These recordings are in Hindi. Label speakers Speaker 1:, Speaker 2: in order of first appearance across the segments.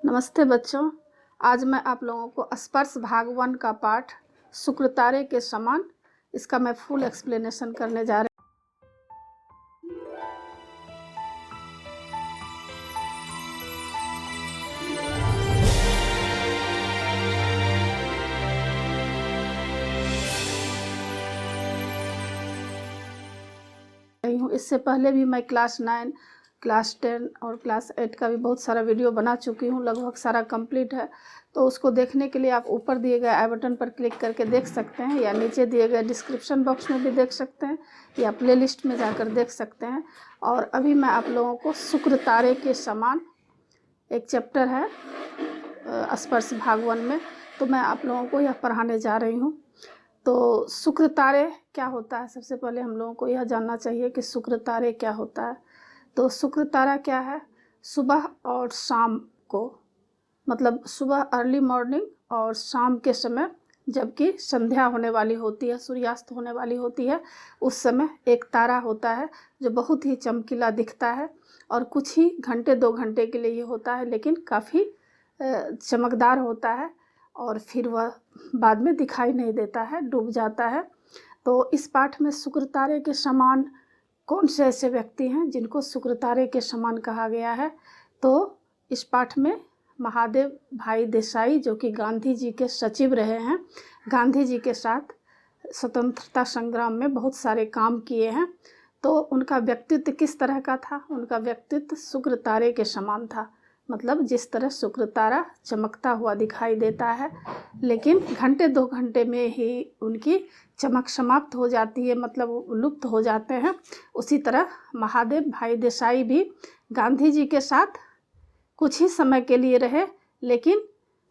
Speaker 1: नमस्ते बच्चों। आज मैं आप लोगों को स्पर्श भाग 1 का पाठ शुक्र तारे के समान इसका मैं फुल एक्सप्लेनेशन करने जा रही हूँ। इससे पहले भी मैं क्लास 9, क्लास 10 और क्लास 8 का भी बहुत सारा वीडियो बना चुकी हूँ। लगभग सारा कंप्लीट है, तो उसको देखने के लिए आप ऊपर दिए गए आई बटन पर क्लिक करके देख सकते हैं, या नीचे दिए गए डिस्क्रिप्शन बॉक्स में भी देख सकते हैं, या प्लेलिस्ट में जाकर देख सकते हैं। और अभी मैं आप लोगों को शुक्र तारे के समान एक चैप्टर है स्पर्श भाग 1 में, तो मैं आप लोगों को यह पढ़ाने जा रही हूँ। तो शुक्र तारे क्या होता है, सबसे पहले हम लोगों को यह जानना चाहिए कि शुक्र तारे क्या होता है। तो शुक्र तारा क्या है? सुबह और शाम को, मतलब सुबह अर्ली मॉर्निंग और शाम के समय जबकि संध्या होने वाली होती है, सूर्यास्त होने वाली होती है, उस समय एक तारा होता है जो बहुत ही चमकीला दिखता है और कुछ ही घंटे 2 घंटे के लिए ये होता है, लेकिन काफ़ी चमकदार होता है और फिर वह बाद में दिखाई नहीं देता है, डूब जाता है। तो इस पाठ में शुक्र तारे के समान कौन से ऐसे व्यक्ति हैं जिनको शुक्र तारे के समान कहा गया है? तो इस पाठ में महादेव भाई देसाई, जो कि गांधी जी के सचिव रहे हैं, गांधी जी के साथ स्वतंत्रता संग्राम में बहुत सारे काम किए हैं। तो उनका व्यक्तित्व किस तरह का था? उनका व्यक्तित्व शुक्र तारे के समान था, मतलब जिस तरह शुक्र तारा चमकता हुआ दिखाई देता है, लेकिन घंटे 2 घंटे में ही उनकी चमक समाप्त हो जाती है, मतलब लुप्त हो जाते हैं। उसी तरह महादेव भाई देसाई भी गांधी जी के साथ कुछ ही समय के लिए रहे, लेकिन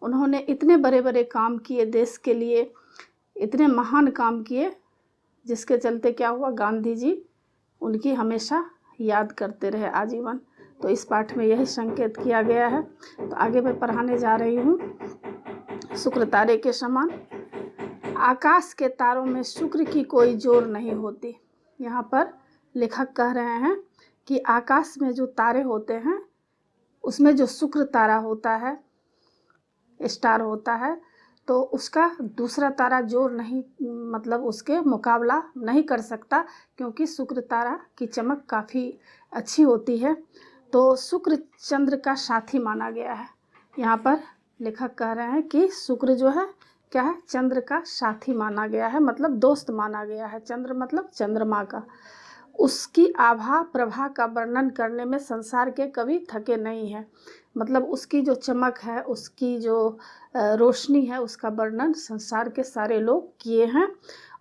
Speaker 1: उन्होंने इतने बड़े बड़े काम किए देश के लिए, इतने महान काम किए, जिसके चलते क्या हुआ, गांधी जी उनकी हमेशा याद करते रहे आजीवन। तो इस पाठ में यही संकेत किया गया है। तो आगे मैं पढ़ाने जा रही हूँ। शुक्र तारे के समान आकाश के तारों में शुक्र की कोई जोर नहीं होती। यहाँ पर लेखक कह रहे हैं कि आकाश में जो तारे होते हैं उसमें जो शुक्र तारा होता है, स्टार होता है, तो उसका दूसरा तारा जोर नहीं, मतलब उसके मुकाबला नहीं कर सकता, क्योंकि शुक्र तारा की चमक काफ़ी अच्छी होती है। तो शुक्र चंद्र का साथी माना गया है। यहाँ पर लेखक कह रहे हैं कि शुक्र जो है क्या है, चंद्र का साथी माना गया है, मतलब दोस्त माना गया है। चंद्र मतलब चंद्रमा का। उसकी आभा प्रभा का वर्णन करने में संसार के कवि थके नहीं हैं, मतलब उसकी जो चमक है, उसकी जो रोशनी है, उसका वर्णन संसार के सारे लोग किए हैं,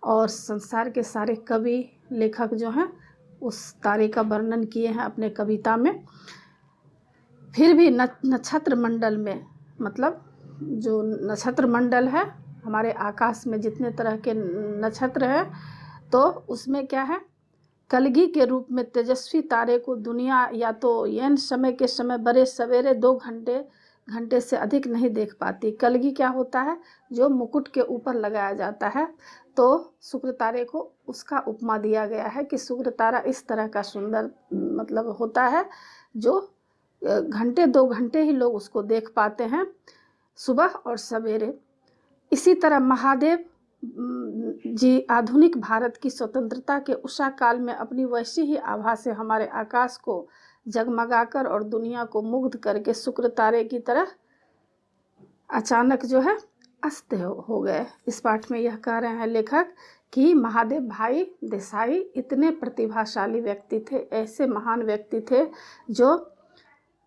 Speaker 1: और संसार के सारे कवि लेखक जो हैं उस तारे का वर्णन किए हैं अपने कविता में। फिर भी नक्षत्र मंडल में, मतलब जो नक्षत्र मंडल है हमारे आकाश में, जितने तरह के नक्षत्र हैं, तो उसमें क्या है, कलगी के रूप में तेजस्वी तारे को दुनिया या तो यौन समय के समय बड़े सवेरे 2 घंटे से अधिक नहीं देख पाती। कलगी क्या होता है? जो मुकुट के ऊपर लगाया जाता है। तो शुक्र तारे को उसका उपमा दिया गया है कि शुक्र तारा इस तरह का सुंदर मतलब होता है, जो घंटे 2 घंटे ही लोग उसको देख पाते हैं, सुबह और सवेरे। इसी तरह महादेव जी आधुनिक भारत की स्वतंत्रता के उषा काल में अपनी वैसी ही आभा से हमारे आकाश को जगमगाकर और दुनिया को मुग्ध करके शुक्र तारे की तरह अचानक जो है अस्त हो गए। इस पाठ में यह कह रहे हैं लेखक कि महादेव भाई देसाई इतने प्रतिभाशाली व्यक्ति थे, ऐसे महान व्यक्ति थे, जो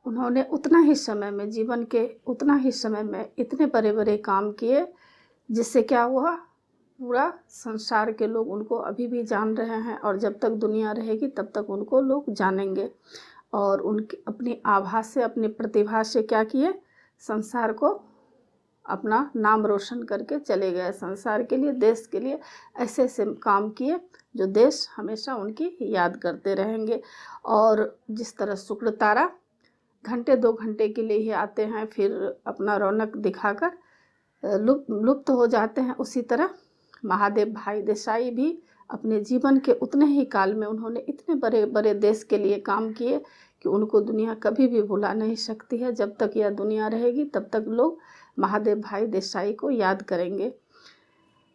Speaker 1: उन्होंने उतना ही समय में, जीवन के उतना ही समय में इतने बड़े बड़े काम किए, जिससे क्या हुआ, पूरा संसार के लोग उनको अभी भी जान रहे हैं, और जब तक दुनिया रहेगी तब तक उनको लोग जानेंगे। और उनकी अपनी आभा से, अपनी प्रतिभा से क्या किए, संसार को अपना नाम रोशन करके चले गए। संसार के लिए, देश के लिए ऐसे ऐसे काम किए जो देश हमेशा उनकी याद करते रहेंगे। और जिस तरह शुक्र तारा घंटे 2 घंटे के लिए ही आते हैं, फिर अपना रौनक दिखाकर लुप्त हो जाते हैं, उसी तरह महादेव भाई देसाई भी अपने जीवन के उतने ही काल में उन्होंने इतने बड़े बड़े देश के लिए काम किए कि उनको दुनिया कभी भी भुला नहीं सकती है। जब तक यह दुनिया रहेगी तब तक लोग महादेव भाई देसाई को याद करेंगे।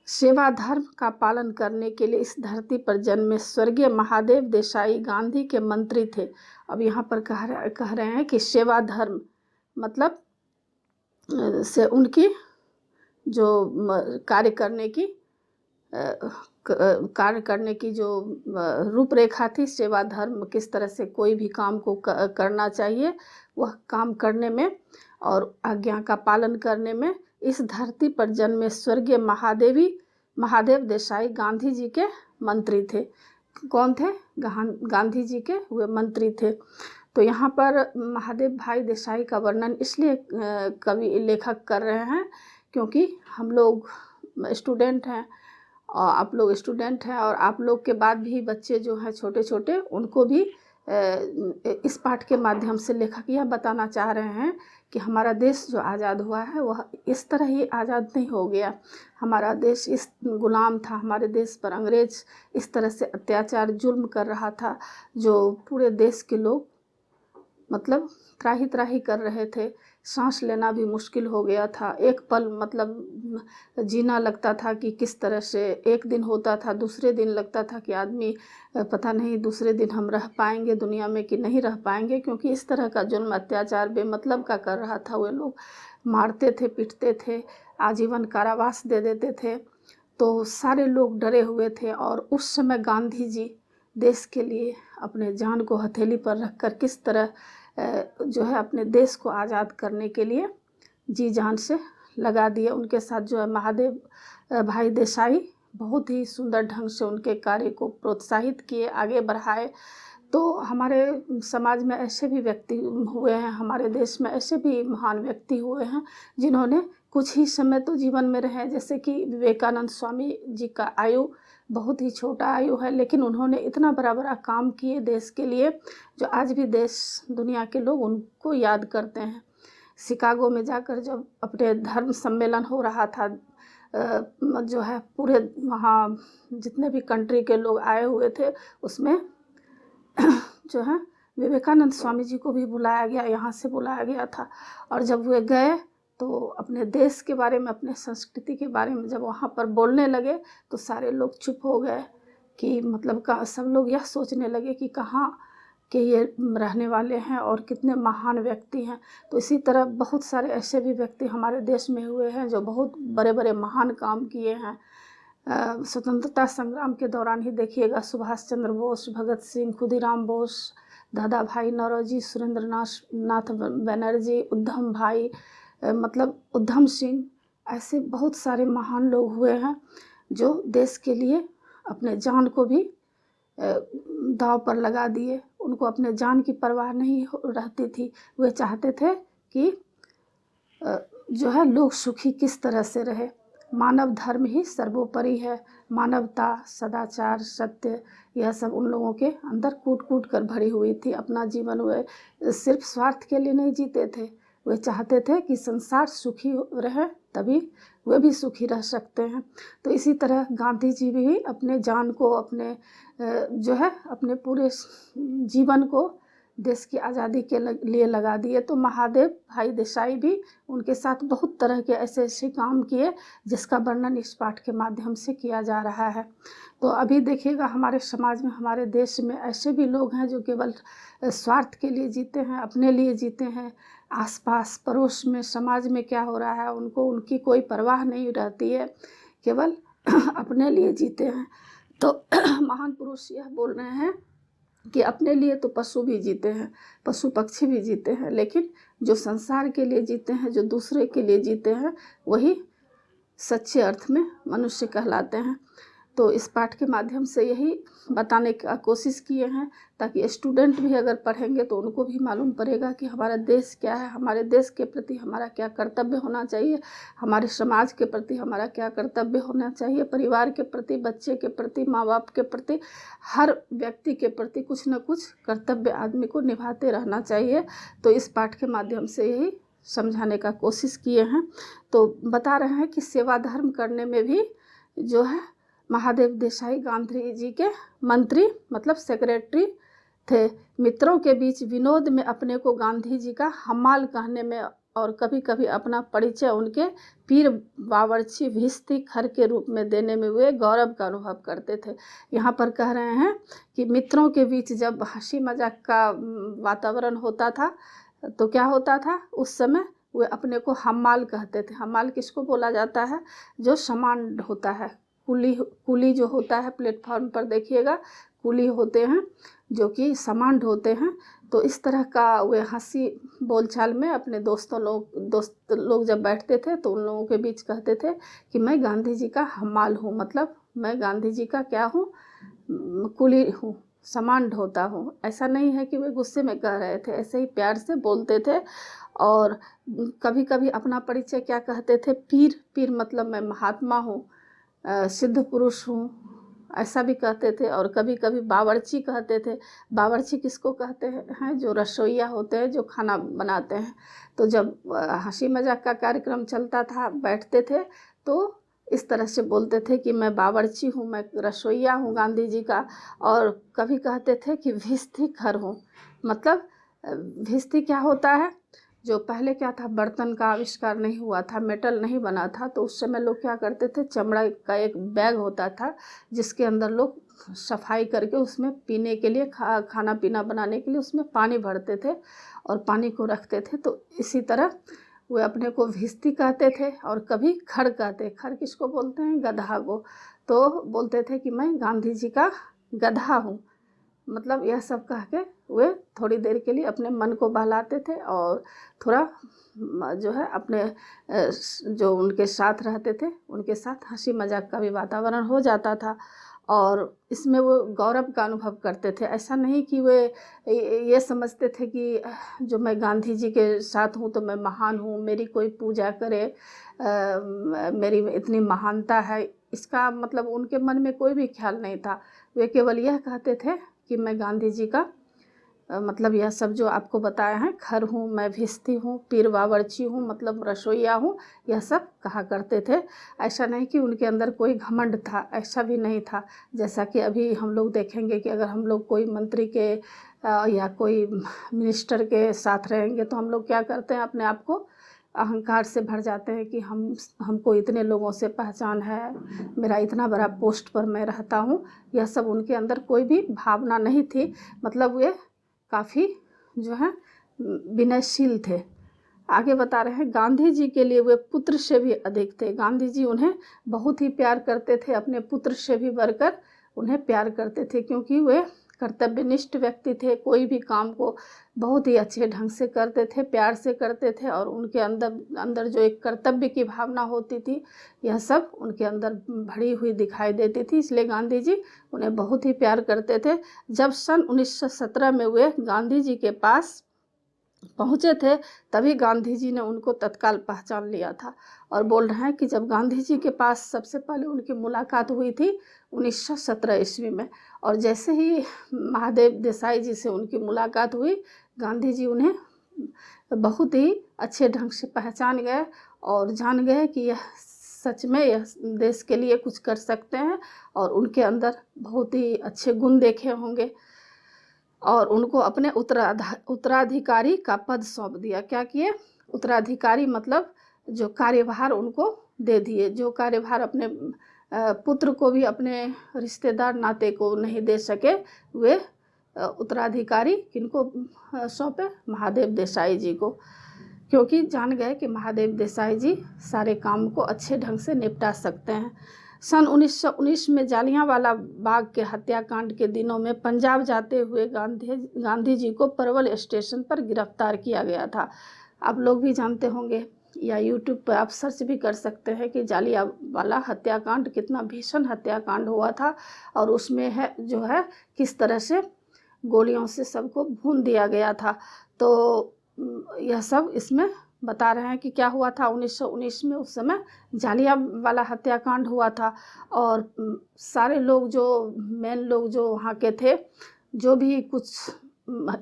Speaker 1: सेवा धर्म का पालन करने के लिए इस धरती पर जन्मे स्वर्गीय महादेव देसाई गांधी के मंत्री थे। अब यहाँ पर कह रहे हैं कि सेवा धर्म मतलब से उनकी जो कार्य करने की जो रूपरेखा थी, सेवा धर्म किस तरह से कोई भी काम को करना चाहिए, वह काम करने में और आज्ञा का पालन करने में इस धरती पर जन्मे स्वर्गीय महादेव देसाई गांधी जी के मंत्री थे। कौन थे? गांधी जी के हुए मंत्री थे। तो यहाँ पर महादेव भाई देसाई का वर्णन इसलिए कवि लेखक कर रहे हैं क्योंकि हम लोग स्टूडेंट हैं और आप लोग स्टूडेंट हैं, और आप लोग के बाद भी बच्चे जो हैं छोटे छोटे, उनको भी इस पाठ के माध्यम से लेखक यह बताना चाह रहे हैं कि हमारा देश जो आज़ाद हुआ है वह इस तरह ही आज़ाद नहीं हो गया। हमारा देश इस गुलाम था, हमारे देश पर अंग्रेज इस तरह से अत्याचार जुल्म कर रहा था जो पूरे देश के लोग मतलब त्राही त्राही कर रहे थे। सांस लेना भी मुश्किल हो गया था। एक पल मतलब जीना लगता था कि किस तरह से, एक दिन होता था दूसरे दिन लगता था कि आदमी पता नहीं दूसरे दिन हम रह पाएंगे दुनिया में कि नहीं रह पाएंगे, क्योंकि इस तरह का जुल्म अत्याचार बेमतलब का कर रहा था। वे लोग मारते थे, पीटते थे, आजीवन कारावास दे देते थे। तो सारे लोग डरे हुए थे और उस समय गांधी जी देश के लिए अपने जान को हथेली पर रखकर किस तरह जो है अपने देश को आज़ाद करने के लिए जी जान से लगा दिए। उनके साथ जो है महादेव भाई देसाई बहुत ही सुंदर ढंग से उनके कार्य को प्रोत्साहित किए, आगे बढ़ाए। तो हमारे समाज में ऐसे भी व्यक्ति हुए हैं, हमारे देश में ऐसे भी महान व्यक्ति हुए हैं जिन्होंने कुछ ही समय तो जीवन में रहे, जैसे कि विवेकानंद स्वामी जी का आयु बहुत ही छोटा आयु है, लेकिन उन्होंने इतना बड़ा बड़ा काम किए देश के लिए जो आज भी देश दुनिया के लोग उनको याद करते हैं। शिकागो में जाकर जब अपने धर्म सम्मेलन हो रहा था, जो है पूरे वहाँ जितने भी कंट्री के लोग आए हुए थे, उसमें जो है विवेकानंद स्वामी जी को भी बुलाया गया, यहाँ से बुलाया गया था। और जब वे गए तो अपने देश के बारे में, अपने संस्कृति के बारे में जब वहाँ पर बोलने लगे तो सारे लोग चुप हो गए कि मतलब सब लोग यह सोचने लगे कि कहाँ के ये रहने वाले हैं और कितने महान व्यक्ति हैं। तो इसी तरह बहुत सारे ऐसे भी व्यक्ति हमारे देश में हुए हैं जो बहुत बड़े बड़े महान काम किए हैं। स्वतंत्रता संग्राम के दौरान ही देखिएगा, सुभाष चंद्र बोस, भगत सिंह, खुदीराम बोस, दादा भाई नौरोजी, सुरेंद्र नाथ बनर्जी, उधम सिंह, ऐसे बहुत सारे महान लोग हुए हैं जो देश के लिए अपने जान को भी दांव पर लगा दिए। उनको अपने जान की परवाह नहीं रहती थी। वे चाहते थे कि जो है लोग सुखी किस तरह से रहे। मानव धर्म ही सर्वोपरि है। मानवता, सदाचार, सत्य, यह सब उन लोगों के अंदर कूट कूट कर भरी हुई थी। अपना जीवन वे सिर्फ स्वार्थ के लिए नहीं जीते थे। वे चाहते थे कि संसार सुखी रहे, तभी वे भी सुखी रह सकते हैं। तो इसी तरह गांधी जी भी अपने जान को, अपने जो है अपने पूरे जीवन को देश की आज़ादी के लिए लगा दिए। तो महादेव भाई देसाई भी उनके साथ बहुत तरह के ऐसे ऐसे काम किए जिसका वर्णन इस पाठ के माध्यम से किया जा रहा है। तो अभी देखिएगा हमारे समाज में, हमारे देश में ऐसे भी लोग हैं जो केवल स्वार्थ के लिए जीते हैं, अपने लिए जीते हैं। आसपास पड़ोस में, समाज में क्या हो रहा है उनको, उनकी कोई परवाह नहीं रहती है, केवल अपने लिए जीते हैं। तो महान पुरुष यह बोल रहे हैं कि अपने लिए तो पशु भी जीते हैं, पशु पक्षी भी जीते हैं, लेकिन जो संसार के लिए जीते हैं, जो दूसरे के लिए जीते हैं, वही सच्चे अर्थ में मनुष्य कहलाते हैं। तो इस पाठ के माध्यम से यही बताने का कोशिश किए हैं ताकि स्टूडेंट भी अगर पढ़ेंगे तो उनको भी मालूम पड़ेगा कि हमारा देश क्या है, हमारे देश के प्रति हमारा क्या कर्तव्य होना चाहिए, हमारे समाज के प्रति हमारा क्या कर्तव्य होना चाहिए, परिवार के प्रति, बच्चे के प्रति, माँ बाप के प्रति, हर व्यक्ति के प्रति कुछ न कुछ कर्तव्य आदमी को निभाते रहना चाहिए। तो इस पाठ के माध्यम से यही समझाने का कोशिश किए हैं। तो बता रहे हैं कि सेवा धर्म करने में भी जो है महादेव देसाई गांधी जी के मंत्री मतलब सेक्रेटरी थे। मित्रों के बीच विनोद में अपने को गांधी जी का हमाल कहने में और कभी कभी अपना परिचय उनके पीर बावर्ची भिस्ती खर के रूप में देने में वे गौरव का अनुभव करते थे। यहाँ पर कह रहे हैं कि मित्रों के बीच जब हंसी मजाक का वातावरण होता था तो क्या होता था, उस समय वे अपने को हमाल कहते थे। हमाल किसको बोला जाता है? जो सामान ढोता है, कुली जो होता है प्लेटफॉर्म पर देखिएगा, कुली होते हैं जो कि सामान ढोते हैं। तो इस तरह का वे हंसी बोलचाल में अपने दोस्त लोग जब बैठते थे तो उन लोगों के बीच कहते थे कि मैं गांधी जी का हमाल हूँ, मतलब मैं गांधी जी का क्या हूँ, कुली हूँ, सामान ढोता हूँ। ऐसा नहीं है कि वे गुस्से में कह रहे थे, ऐसे ही प्यार से बोलते थे। और कभी कभी अपना परिचय क्या कहते थे? पीर मतलब मैं महात्मा हूँ, सिद्ध पुरुष हूँ, ऐसा भी कहते थे। और कभी कभी बावर्ची कहते थे। बावर्ची किसको कहते हैं? जो रसोइया होते हैं, जो खाना बनाते हैं। तो जब हंसी मजाक का कार्यक्रम चलता था, बैठते थे तो इस तरह से बोलते थे कि मैं बावर्ची हूँ, मैं रसोइया हूँ गांधी जी का। और कभी कहते थे कि भिस्ती खर हूँ, मतलब भिस्ती क्या होता है? जो पहले क्या था, बर्तन का आविष्कार नहीं हुआ था, मेटल नहीं बना था, तो उस समय लोग क्या करते थे, चमड़ा का एक बैग होता था जिसके अंदर लोग सफाई करके उसमें पीने के लिए खाना पीना बनाने के लिए उसमें पानी भरते थे और पानी को रखते थे। तो इसी तरह वे अपने को भिस्ती कहते थे। और कभी खर कहते। खर किसको बोलते हैं? गधा को। तो बोलते थे कि मैं गांधी जी का गधा हूँ, मतलब यह सब कह के वे थोड़ी देर के लिए अपने मन को बहलाते थे और थोड़ा जो है अपने जो उनके साथ रहते थे उनके साथ हंसी मजाक का भी वातावरण हो जाता था और इसमें वो गौरव का अनुभव करते थे। ऐसा नहीं कि वे ये समझते थे कि जो मैं गांधी जी के साथ हूँ तो मैं महान हूँ, मेरी कोई पूजा करे, मेरी इतनी महानता है, इसका मतलब उनके मन में कोई भी ख्याल नहीं था। वे केवल यह कहते थे कि मैं गांधी जी का मतलब यह सब जो आपको बताया है, खर हूँ, मैं भिस्ती हूँ, पीर बावर्ची हूँ, मतलब रसोइया हूँ, यह सब कहा करते थे। ऐसा नहीं कि उनके अंदर कोई घमंड था, ऐसा भी नहीं था। जैसा कि अभी हम लोग देखेंगे कि अगर हम लोग कोई मंत्री के या कोई मिनिस्टर के साथ रहेंगे तो हम लोग क्या करते हैं, अपने आप को अहंकार से भर जाते हैं कि हमको इतने लोगों से पहचान है, मेरा इतना बड़ा पोस्ट पर मैं रहता हूँ। यह सब उनके अंदर कोई भी भावना नहीं थी, मतलब वे काफ़ी जो है विनयशील थे। आगे बता रहे हैं, गांधी जी के लिए वे पुत्र से भी अधिक थे। गांधी जी उन्हें बहुत ही प्यार करते थे, अपने पुत्र से भी बढ़कर उन्हें प्यार करते थे, क्योंकि वे कर्तव्यनिष्ठ व्यक्ति थे। कोई भी काम को बहुत ही अच्छे ढंग से करते थे, प्यार से करते थे और उनके अंदर जो एक कर्तव्य की भावना होती थी, यह सब उनके अंदर भरी हुई दिखाई देती थी। इसलिए गांधी जी उन्हें बहुत ही प्यार करते थे। जब सन 1917 में वे गांधी जी के पास पहुँचे थे तभी गांधी जी ने उनको तत्काल पहचान लिया था। और बोल रहे हैं कि जब गांधी जी के पास सबसे पहले उनकी मुलाकात हुई थी 1917 ईस्वी में, और जैसे ही महादेव देसाई जी से उनकी मुलाकात हुई, गांधी जी उन्हें बहुत ही अच्छे ढंग से पहचान गए और जान गए कि यह सच में यह देश के लिए कुछ कर सकते हैं। और उनके अंदर बहुत ही अच्छे गुण देखे होंगे और उनको अपने उत्तराधिकारी का पद सौंप दिया। क्या किए? उत्तराधिकारी मतलब जो कार्यभार उनको दे दिए, जो कार्यभार अपने पुत्र को भी अपने रिश्तेदार नाते को नहीं दे सके, वे उत्तराधिकारी किनको सौंपे? महादेव देसाई जी को, क्योंकि जान गए कि महादेव देसाई जी सारे काम को अच्छे ढंग से निपटा सकते हैं। सन 1919 में जालियांवाला बाग के हत्याकांड के दिनों में पंजाब जाते हुए गांधी जी को परवल स्टेशन पर गिरफ्तार किया गया था। आप लोग भी जानते होंगे या यूट्यूब पर आप सर्च भी कर सकते हैं कि जालियांवाला हत्याकांड कितना भीषण हत्याकांड हुआ था और उसमें है जो है किस तरह से गोलियों से सबको भून दिया गया था। तो यह सब इसमें बता रहे हैं कि क्या हुआ था 1919 में। उस समय जालियांवाला हत्याकांड हुआ था और सारे लोग जो मेन लोग जो वहाँ के थे, जो भी कुछ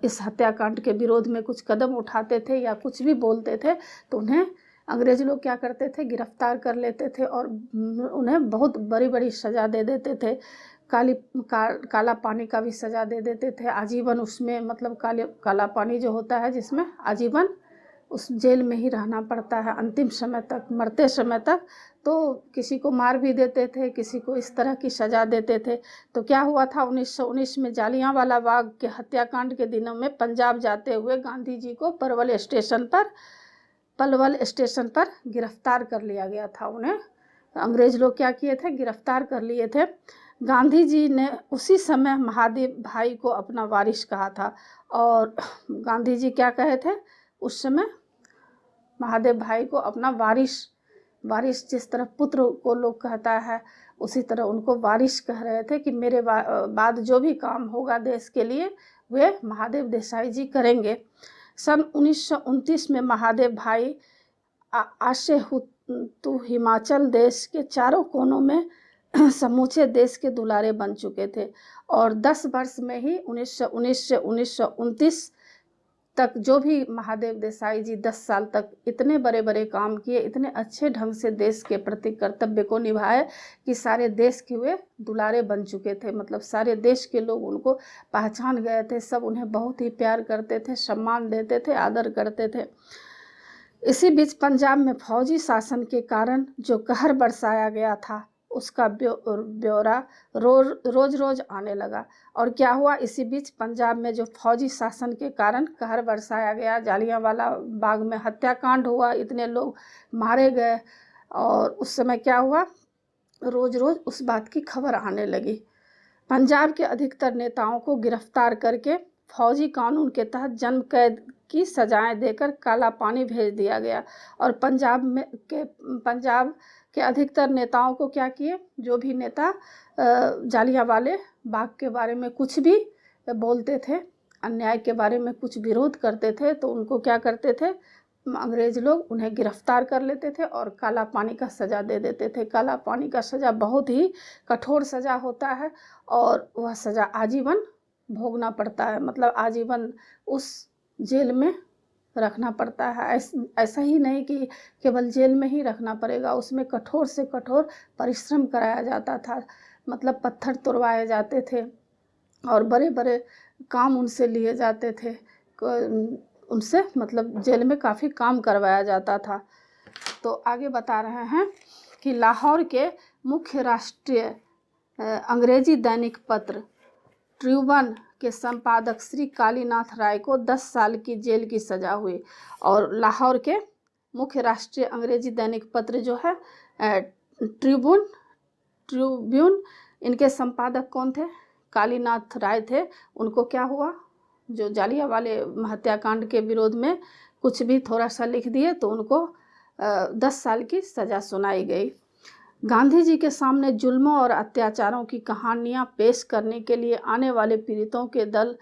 Speaker 1: इस हत्याकांड के विरोध में कुछ कदम उठाते थे या कुछ भी बोलते थे तो उन्हें अंग्रेज लोग क्या करते थे, गिरफ्तार कर लेते थे और उन्हें बहुत बड़ी बड़ी सज़ा दे देते थे। काला पानी का भी सज़ा दे देते थे, आजीवन उसमें, मतलब काला पानी जो होता है जिसमें आजीवन उस जेल में ही रहना पड़ता है अंतिम समय तक, मरते समय तक। तो किसी को मार भी देते थे, किसी को इस तरह की सज़ा देते थे। तो क्या हुआ था, 1919 में जालियांवाला बाग के हत्याकांड के दिनों में पंजाब जाते हुए गांधी जी को पलवल स्टेशन पर गिरफ्तार कर लिया गया था। उन्हें अंग्रेज लोग क्या किए थे, गिरफ्तार कर लिए थे। गांधी जी ने उसी समय महादेव भाई को अपना वारिस कहा था। और गांधी जी क्या कहे थे उस समय, महादेव भाई को अपना वारिस जिस तरह पुत्र को लोग कहता है, उसी तरह उनको वारिस कह रहे थे कि मेरे बाद जो भी काम होगा देश के लिए वे महादेव देसाई जी करेंगे। सन 1929 में महादेव भाई आशे तो हिमाचल देश के चारों कोनों में समूचे देश के दुलारे बन चुके थे। और 10 वर्ष में ही 1919 से 1929 तक जो भी महादेव देसाई जी 10 साल तक इतने बड़े बड़े काम किए, इतने अच्छे ढंग से देश के प्रति कर्तव्य को निभाए कि सारे देश के वे दुलारे बन चुके थे। मतलब सारे देश के लोग उनको पहचान गए थे, सब उन्हें बहुत ही प्यार करते थे, सम्मान देते थे, आदर करते थे। इसी बीच पंजाब में फौजी शासन के कारण जो कहर बरसाया गया था उसका ब्यौरा रोज रोज आने लगा। और क्या हुआ, इसी बीच पंजाब में जो फौजी शासन के कारण कहर बरसाया गया, जालियांवाला बाग में हत्याकांड हुआ, इतने लोग मारे गए, और उस समय क्या हुआ, रोज रोज उस बात की खबर आने लगी। पंजाब के अधिकतर नेताओं को गिरफ्तार करके फौजी कानून के तहत जन्म कैद की सजाएं देकर काला पानी भेज दिया गया। और पंजाब के अधिकतर नेताओं को क्या किए, जो भी नेता जालियांवाले बाग के बारे में कुछ भी बोलते थे, अन्याय के बारे में कुछ विरोध करते थे, तो उनको क्या करते थे, अंग्रेज लोग उन्हें गिरफ्तार कर लेते थे और काला पानी का सज़ा दे देते थे। काला पानी का सज़ा बहुत ही कठोर सज़ा होता है और वह सज़ा आजीवन भोगना पड़ता है, मतलब आजीवन उस जेल में रखना पड़ता है। ऐसा ही नहीं कि केवल जेल में ही रखना पड़ेगा, उसमें कठोर से कठोर परिश्रम कराया जाता था। मतलब पत्थर तोड़वाए जाते थे और बड़े बड़े काम उनसे लिए जाते थे, उनसे मतलब जेल में काफ़ी काम करवाया जाता था। तो आगे बता रहे हैं कि लाहौर के मुख्य राष्ट्रीय अंग्रेजी दैनिक पत्र ट्रिब्यून के संपादक श्री कालीनाथ राय को 10 साल की जेल की सज़ा हुई। और लाहौर के मुख्य राष्ट्रीय अंग्रेजी दैनिक पत्र जो है ट्रिब्यून, इनके संपादक कौन थे, कालीनाथ राय थे। उनको क्या हुआ, जो जालियांवाले हत्याकांड के विरोध में कुछ भी थोड़ा सा लिख दिए तो उनको 10 साल की सज़ा सुनाई गई। गांधी जी के सामने जुल्मों और अत्याचारों की कहानियां पेश करने के लिए आने वाले पीड़ितों के दल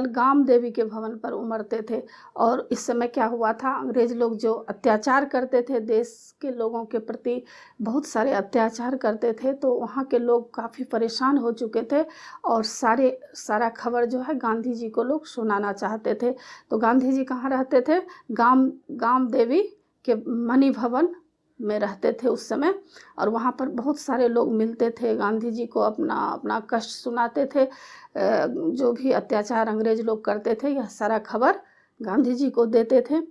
Speaker 1: गाम देवी के भवन पर उमड़ते थे। और इस समय क्या हुआ था, अंग्रेज लोग जो अत्याचार करते थे, देश के लोगों के प्रति बहुत सारे अत्याचार करते थे, तो वहाँ के लोग काफ़ी परेशान हो चुके थे और सारा खबर जो है गांधी जी को लोग सुनाना चाहते थे। तो गांधी जी कहाँ रहते थे, गाम देवी के मणि भवन में रहते थे उस समय। और वहाँ पर बहुत सारे लोग मिलते थे, गांधी जी को अपना कष्ट सुनाते थे, जो भी अत्याचार अंग्रेज लोग करते थे यह सारा खबर गांधी जी को देते थे।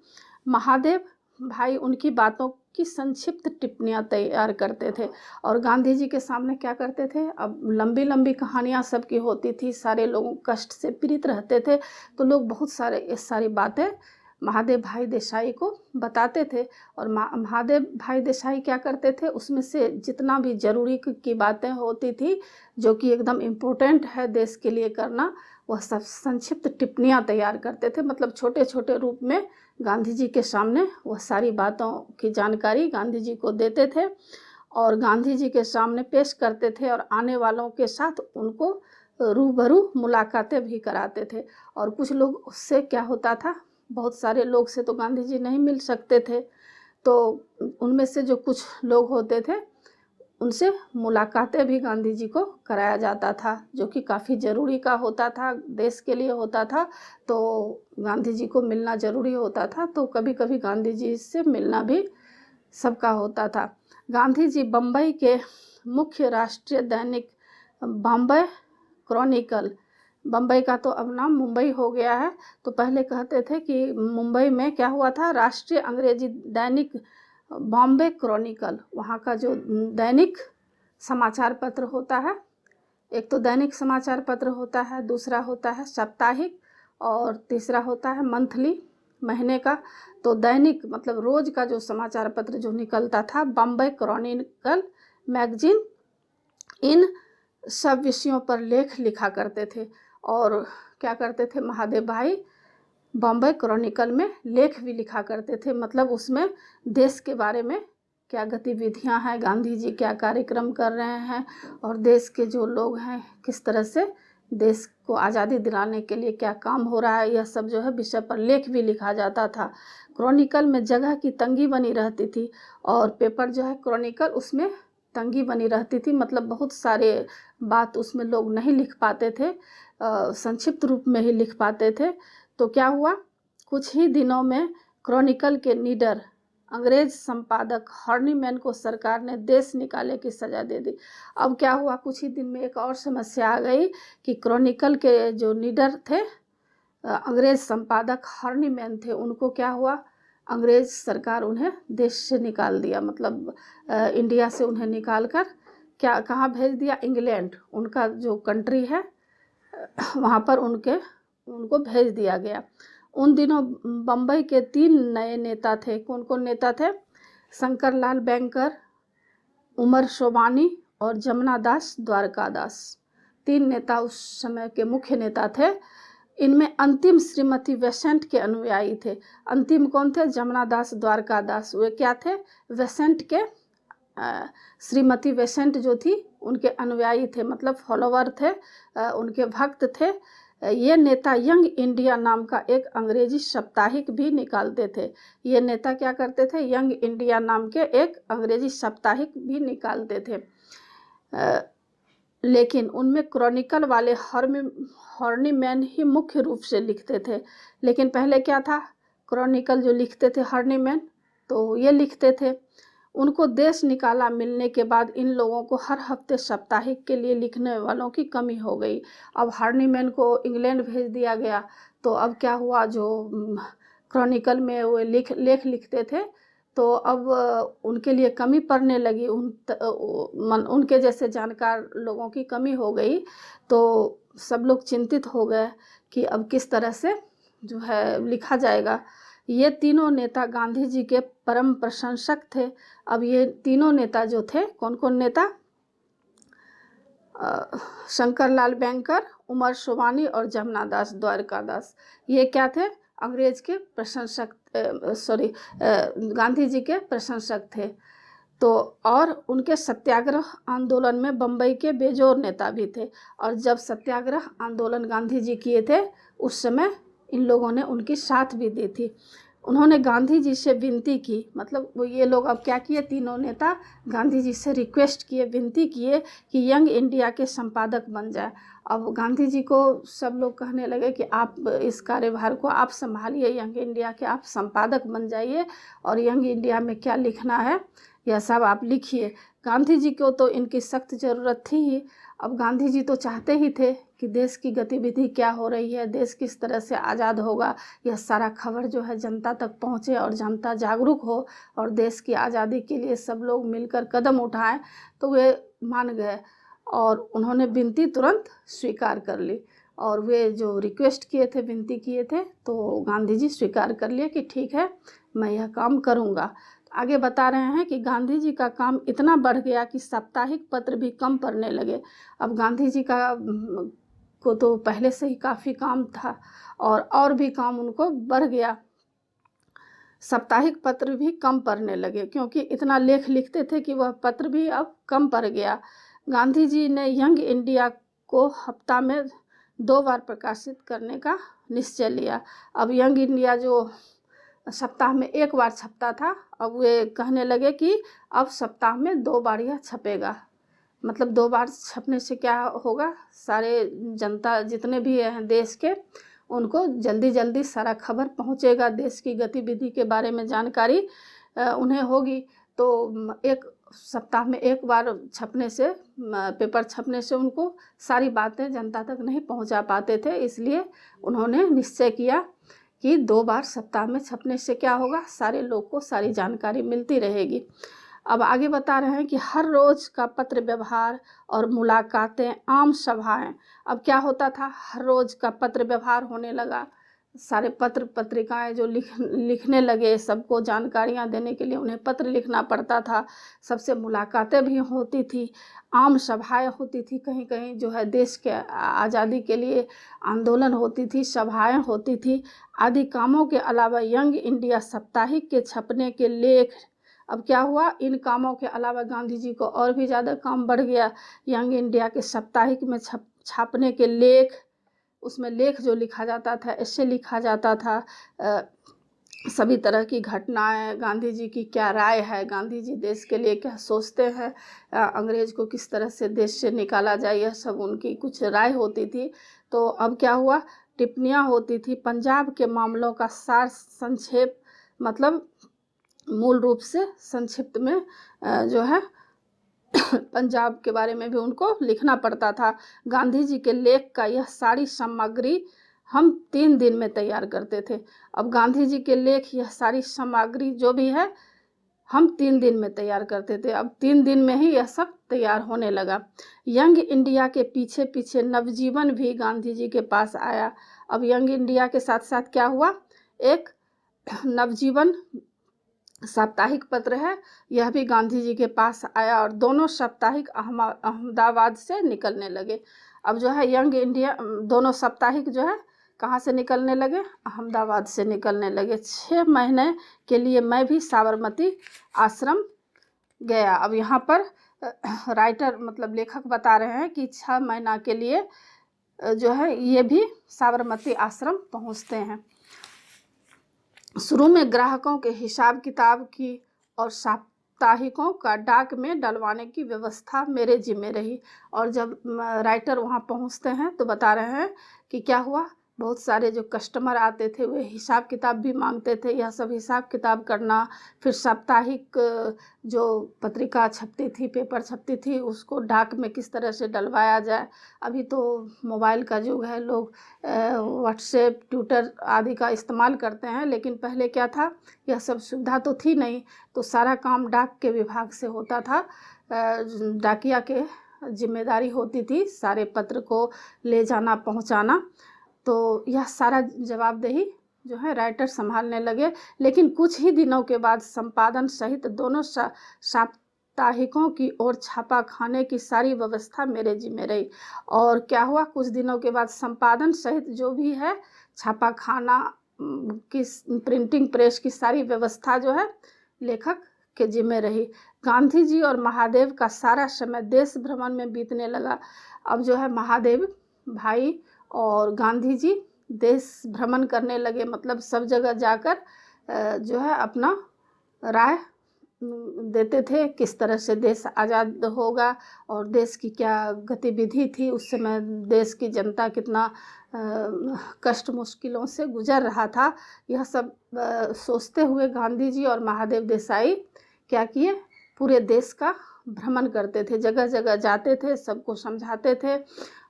Speaker 1: महादेव भाई उनकी बातों की संक्षिप्त टिप्पणियाँ तैयार करते थे और गांधी जी के सामने क्या करते थे, अब लंबी लंबी कहानियाँ सबकी होती थी, सारे लोग कष्ट से पीड़ित रहते थे, तो लोग बहुत सारे ये सारी बातें महादेव भाई देसाई को बताते थे। और महादेव भाई देसाई क्या करते थे, उसमें से जितना भी ज़रूरी की बातें होती थी जो कि एकदम इम्पोर्टेंट है देश के लिए करना, वह सब संक्षिप्त टिप्पणियाँ तैयार करते थे। मतलब छोटे छोटे रूप में गांधी जी के सामने वह सारी बातों की जानकारी गांधी जी को देते थे और गांधी जी के सामने पेश करते थे और आने वालों के साथ उनको रूबरू मुलाकातें भी कराते थे। और कुछ लोग उससे क्या होता था, बहुत सारे लोग से तो गांधी जी नहीं मिल सकते थे, तो उनमें से जो कुछ लोग होते थे उनसे मुलाकातें भी गांधी जी को कराया जाता था, जो कि काफ़ी ज़रूरी का होता था, देश के लिए होता था। तो गांधी जी को मिलना ज़रूरी होता था, तो कभी कभी गांधी जी से मिलना भी सबका होता था। गांधी जी बम्बई के मुख्य राष्ट्रीय दैनिक बॉम्बे क्रॉनिकल, बम्बई का तो अब नाम मुंबई हो गया है, तो पहले कहते थे कि मुंबई में क्या हुआ था, राष्ट्रीय अंग्रेजी दैनिक बॉम्बे क्रॉनिकल, वहाँ का जो दैनिक समाचार पत्र होता है, एक तो दैनिक समाचार पत्र होता है, दूसरा होता है साप्ताहिक, और तीसरा होता है मंथली, महीने का। तो दैनिक मतलब रोज़ का जो समाचार पत्र जो निकलता था, बॉम्बे क्रॉनिकल मैगजीन, इन सब विषयों पर लेख लिखा करते थे। और क्या करते थे, महादेव भाई बॉम्बे क्रॉनिकल में लेख भी लिखा करते थे, मतलब उसमें देश के बारे में क्या गतिविधियां हैं, गांधी जी क्या कार्यक्रम कर रहे हैं, और देश के जो लोग हैं किस तरह से देश को आज़ादी दिलाने के लिए क्या काम हो रहा है, यह सब जो है विषय पर लेख भी लिखा जाता था। क्रॉनिकल में जगह की तंगी बनी रहती थी, और पेपर जो है क्रॉनिकल, उसमें तंगी बनी रहती थी, मतलब बहुत सारे बात उसमें लोग नहीं लिख पाते थे, संक्षिप्त रूप में ही लिख पाते थे। तो क्या हुआ, कुछ ही दिनों में क्रॉनिकल के नीडर अंग्रेज संपादक हर्नीमैन को सरकार ने देश निकाले की सज़ा दे दी। अब क्या हुआ, कुछ ही दिन में एक और समस्या आ गई कि क्रॉनिकल के जो नीडर थे, अंग्रेज संपादक हर्नीमैन थे, उनको क्या हुआ, अंग्रेज सरकार उन्हें देश से निकाल दिया, मतलब इंडिया से उन्हें निकाल कर क्या कहाँ भेज दिया, इंग्लैंड, उनका जो कंट्री है वहाँ पर उनको भेज दिया गया। उन दिनों बम्बई के 3 नए नेता थे। कौन कौन नेता थे, शंकरलाल बैंकर, उमर शोबानी और जमुना दास द्वारकादास, 3 नेता उस समय के मुख्य नेता थे। इनमें अंतिम श्रीमती बेसेंट के अनुयायी थे। अंतिम कौन थे, जमुना दास द्वारकादास, वे क्या थे, बेसेंट के श्रीमती बेसेंट जो थी उनके अनुयायी थे, मतलब फॉलोवर थे, उनके भक्त थे। ये नेता यंग इंडिया नाम का एक अंग्रेजी साप्ताहिक भी निकालते थे। ये नेता क्या करते थे, यंग इंडिया नाम के एक अंग्रेजी साप्ताहिक भी निकालते थे, लेकिन उनमें क्रॉनिकल वाले हर्नीमैन ही मुख्य रूप से लिखते थे। लेकिन पहले क्या था, क्रॉनिकल जो लिखते थे हर्नीमैन, तो ये लिखते थे। उनको देश निकाला मिलने के बाद इन लोगों को हर हफ्ते साप्ताहिक के लिए लिखने वालों की कमी हो गई। अब हर्नीमैन को इंग्लैंड भेज दिया गया, तो अब क्या हुआ, जो क्रॉनिकल में वो लेख लिखते थे, तो अब उनके लिए कमी पड़ने लगी, उनके जैसे जानकार लोगों की कमी हो गई। तो सब लोग चिंतित हो गए कि अब किस तरह से जो है लिखा जाएगा। ये तीनों नेता गांधी जी के परम प्रशंसक थे। अब ये तीनों नेता जो थे, कौन कौन नेता, शंकरलाल बैंकर, उमर शोबानी और जमुना दास द्वारकादास, ये क्या थे, अंग्रेज के प्रशंसक, गांधी जी के प्रशंसक थे। तो और उनके सत्याग्रह आंदोलन में बम्बई के बेजोर नेता भी थे। और जब सत्याग्रह आंदोलन गांधी जी किए थे, उस समय इन लोगों ने उनकी साथ भी दी थी। उन्होंने गांधी जी से विनती की, मतलब वो ये लोग अब क्या किए, तीनों नेता गांधी जी से रिक्वेस्ट किए, विनती किए कि यंग इंडिया के संपादक बन जाए। अब गांधी जी को सब लोग कहने लगे कि आप इस कार्यभार को आप संभालिए, यंग इंडिया के आप संपादक बन जाइए, और यंग इंडिया में क्या लिखना है यह सब आप लिखिए। गांधी जी को तो इनकी सख्त ज़रूरत थी ही। अब गांधी जी तो चाहते ही थे कि देश की गतिविधि क्या हो रही है, देश किस तरह से आज़ाद होगा, यह सारा खबर जो है जनता तक पहुँचे और जनता जागरूक हो और देश की आज़ादी के लिए सब लोग मिलकर कदम उठाएं। तो वे मान गए और उन्होंने विनती तुरंत स्वीकार कर ली, और वे जो रिक्वेस्ट किए थे, विनती किए थे, तो गांधी जी स्वीकार कर लिए कि ठीक है, मैं यह काम करूँगा। आगे बता रहे हैं कि गांधी जी का काम इतना बढ़ गया कि साप्ताहिक पत्र भी कम पड़ने लगे। अब गांधी जी को तो पहले से ही काफ़ी काम था, और भी काम उनको बढ़ गया, साप्ताहिक पत्र भी कम पड़ने लगे, क्योंकि इतना लेख लिखते थे कि वह पत्र भी अब कम पड़ गया। गांधी जी ने यंग इंडिया को हफ्ता में 2 बार प्रकाशित करने का निश्चय लिया। अब यंग इंडिया जो सप्ताह में एक बार छपता था, अब वे कहने लगे कि अब सप्ताह में 2 बार यह छपेगा। मतलब 2 बार छपने से क्या होगा, सारे जनता जितने भी हैं देश के, उनको जल्दी जल्दी सारा खबर पहुंचेगा, देश की गतिविधि के बारे में जानकारी उन्हें होगी। तो एक सप्ताह में एक बार छपने से, पेपर छपने से उनको सारी बातें जनता तक नहीं पहुंचा पाते थे, इसलिए उन्होंने निश्चय किया कि 2 बार सप्ताह में छपने से क्या होगा, सारे लोग को सारी जानकारी मिलती रहेगी। अब आगे बता रहे हैं कि हर रोज़ का पत्र व्यवहार और मुलाकातें, आम सभाएं। अब क्या होता था, हर रोज़ का पत्र व्यवहार होने लगा, सारे पत्र पत्रिकाएं जो लिखने लगे, सबको जानकारियां देने के लिए उन्हें पत्र लिखना पड़ता था। सबसे मुलाकातें भी होती थी, आम सभाएं होती थी, कहीं कहीं जो है देश के आज़ादी के लिए आंदोलन होती थी, सभाएं होती थी आदि कामों के अलावा यंग इंडिया साप्ताहिक के छपने के लेख। अब क्या हुआ, इन कामों के अलावा गांधी जी को और भी ज़्यादा काम बढ़ गया। यंग इंडिया के साप्ताहिक में छापने के लेख, उसमें लेख जो लिखा जाता था, ऐसे लिखा जाता था सभी तरह की घटनाएं, गांधी जी की क्या राय है, गांधी जी देश के लिए क्या सोचते हैं, अंग्रेज़ को किस तरह से देश से निकाला जाए, यह सब उनकी कुछ राय होती थी। तो अब क्या हुआ, टिप्पणियाँ होती थी, पंजाब के मामलों का सार संक्षेप, मतलब मूल रूप से संक्षिप्त में जो है पंजाब के बारे में भी उनको लिखना पड़ता था। गांधी जी के लेख का यह सारी सामग्री हम 3 दिन में तैयार करते थे। अब गांधी जी के लेख, यह सारी सामग्री जो भी है, हम 3 दिन में तैयार करते थे। अब 3 दिन में ही यह सब तैयार होने लगा। यंग इंडिया के पीछे पीछे नवजीवन भी गांधी जी के पास आया। अब यंग इंडिया के साथ साथ क्या हुआ, एक नवजीवन साप्ताहिक पत्र है, यह भी गांधी जी के पास आया और दोनों साप्ताहिक अहमदाबाद से निकलने लगे। अब जो है यंग इंडिया, दोनों साप्ताहिक जो है कहाँ से निकलने लगे, अहमदाबाद से निकलने लगे। 6 महीने के लिए मैं भी साबरमती आश्रम गया। अब यहाँ पर राइटर मतलब लेखक बता रहे हैं कि 6 महीना के लिए जो है ये भी साबरमती आश्रम पहुँचते हैं। शुरू में ग्राहकों के हिसाब किताब की और साप्ताहिकों का डाक में डलवाने की व्यवस्था मेरे जिम्मे रही। और जब राइटर वहाँ पहुँचते हैं तो बता रहे हैं कि क्या हुआ, बहुत सारे जो कस्टमर आते थे वे हिसाब किताब भी मांगते थे, यह सब हिसाब किताब करना, फिर साप्ताहिक जो पत्रिका छपती थी, पेपर छपती थी, उसको डाक में किस तरह से डलवाया जाए। अभी तो मोबाइल का युग है, लोग व्हाट्सएप, ट्विटर आदि का इस्तेमाल करते हैं, लेकिन पहले क्या था, यह सब सुविधा तो थी नहीं, तो सारा काम डाक के विभाग से होता था। डाकिया के जिम्मेदारी होती थी सारे पत्र को ले जाना, पहुंचाना। तो यह सारा जवाबदेही जो है राइटर संभालने लगे। लेकिन कुछ ही दिनों के बाद संपादन सहित दोनों साप्ताहिकों की ओर छापा खाने की सारी व्यवस्था मेरे जिम्मे रही। और क्या हुआ, कुछ दिनों के बाद संपादन सहित जो भी है छापा खाना की, प्रिंटिंग प्रेस की सारी व्यवस्था जो है लेखक के जिम्मे रही। गांधी जी और महादेव का सारा समय देश भ्रमण में बीतने लगा। अब जो है महादेव भाई और गांधी जी देश भ्रमण करने लगे, मतलब सब जगह जाकर जो है अपना राय देते थे, किस तरह से देश आज़ाद होगा और देश की क्या गतिविधि थी उस समय, देश की जनता कितना कष्ट मुश्किलों से गुजर रहा था। यह सब सोचते हुए गांधी जी और महादेव देसाई क्या किए, पूरे देश का भ्रमण करते थे, जगह जगह जाते थे, सबको समझाते थे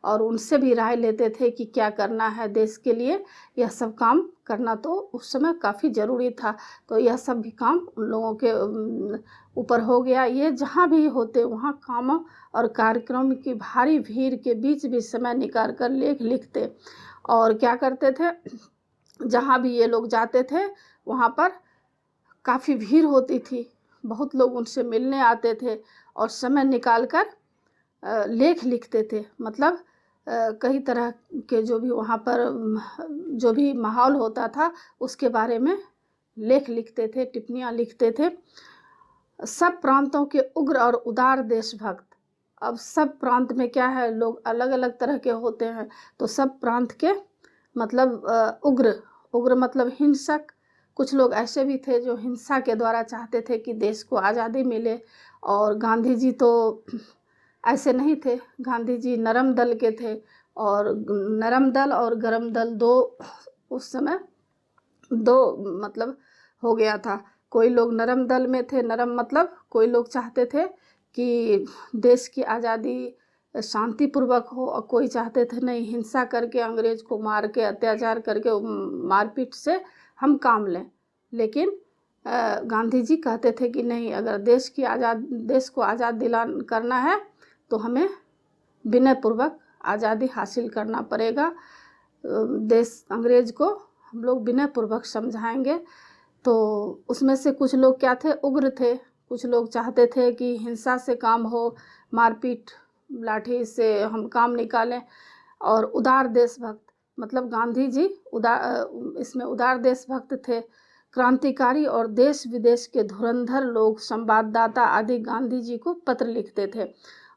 Speaker 1: और उनसे भी राय लेते थे कि क्या करना है देश के लिए। यह सब काम करना तो उस समय काफ़ी ज़रूरी था, तो यह सब भी काम उन लोगों के ऊपर हो गया। ये जहाँ भी होते वहाँ कामों और कार्यक्रम की भारी भीड़ के बीच भी समय निकाल कर लेख लिखते और क्या करते थे, जहाँ भी ये लोग जाते थे वहाँ पर काफ़ी भीड़ होती थी, बहुत लोग उनसे मिलने आते थे और समय निकाल कर लेख लिखते थे। मतलब कई तरह के जो भी वहाँ पर जो भी माहौल होता था उसके बारे में लेख लिखते थे, टिप्पणियाँ लिखते थे। सब प्रांतों के उग्र और उदार देशभक्त। अब सब प्रांत में क्या है, लोग अलग अलग तरह के होते हैं, तो सब प्रांत के मतलब उग्र, उग्र मतलब हिंसक, कुछ लोग ऐसे भी थे जो हिंसा के द्वारा चाहते थे कि देश को आज़ादी मिले। और गांधी जी तो ऐसे नहीं थे, गांधी जी नरम दल के थे। और नरम दल और गरम दल दो उस समय दो मतलब हो गया था। कोई लोग नरम दल में थे, नरम मतलब कोई लोग चाहते थे कि देश की आज़ादी शांतिपूर्वक हो, और कोई चाहते थे नहीं, हिंसा करके अंग्रेज़ को मार के अत्याचार करके मारपीट से हम काम लें। लेकिन गांधी जी कहते थे कि नहीं, अगर देश को आज़ाद करना है तो हमें विनयपूर्वक आज़ादी हासिल करना पड़ेगा। देश अंग्रेज़ को हम लोग विनयपूर्वक समझाएंगे। तो उसमें से कुछ लोग क्या थे, उग्र थे। कुछ लोग चाहते थे कि हिंसा से काम हो, मारपीट लाठी से हम काम निकालें। और उदार देशभक्त, मतलब गांधी जी इसमें उदार देशभक्त थे। क्रांतिकारी और देश विदेश के धुरंधर लोग, संवाददाता आदि गांधी जी को पत्र लिखते थे।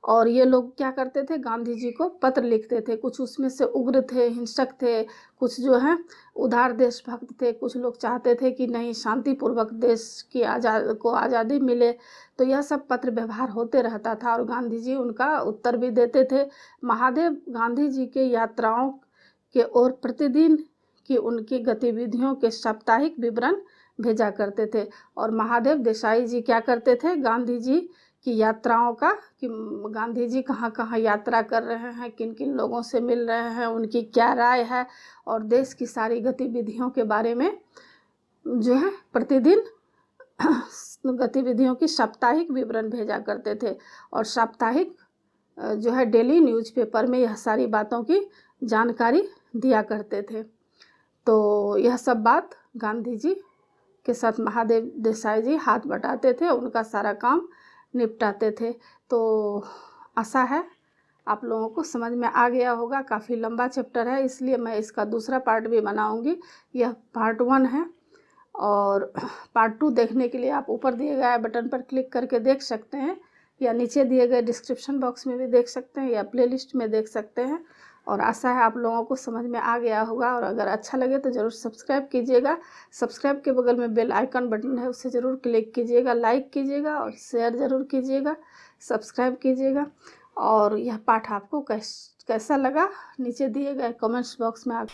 Speaker 1: और ये लोग क्या करते थे, गांधी जी को पत्र लिखते थे। कुछ उसमें से उग्र थे, हिंसक थे, कुछ जो हैं उदार देशभक्त थे। कुछ लोग चाहते थे कि नहीं, शांतिपूर्वक देश की आज़ादी मिले। तो यह सब पत्र व्यवहार होते रहता था और गांधी जी उनका उत्तर भी देते थे। महादेव गांधी जी के यात्राओं के और प्रतिदिन की उनकी गतिविधियों के साप्ताहिक विवरण भेजा करते थे। और महादेव देसाई जी क्या करते थे, गांधी जी की यात्राओं का, कि गांधी जी कहाँ कहाँ यात्रा कर रहे हैं, किन किन लोगों से मिल रहे हैं, उनकी क्या राय है, और देश की सारी गतिविधियों के बारे में जो है प्रतिदिन गतिविधियों की साप्ताहिक विवरण भेजा करते थे। और साप्ताहिक जो है डेली न्यूज़पेपर में यह सारी बातों की जानकारी दिया करते थे। तो यह सब बात गांधी जी के साथ महादेव देसाई जी हाथ बटाते थे, उनका सारा काम निपटाते थे। तो आशा है आप लोगों को समझ में आ गया होगा। काफ़ी लंबा चैप्टर है, इसलिए मैं इसका दूसरा पार्ट भी बनाऊंगी। यह पार्ट 1 है, और पार्ट 2 देखने के लिए आप ऊपर दिए गए बटन पर क्लिक करके देख सकते हैं, या नीचे दिए गए डिस्क्रिप्शन बॉक्स में भी देख सकते हैं, या प्लेलिस्ट में देख सकते हैं। और आशा है आप लोगों को समझ में आ गया होगा। और अगर अच्छा लगे तो ज़रूर सब्सक्राइब कीजिएगा। सब्सक्राइब के बगल में बेल आइकन बटन है, उसे ज़रूर क्लिक कीजिएगा, लाइक कीजिएगा और शेयर ज़रूर कीजिएगा, सब्सक्राइब कीजिएगा। और यह पाठ आपको कैसा लगा, नीचे दिए गए कमेंट्स बॉक्स में आप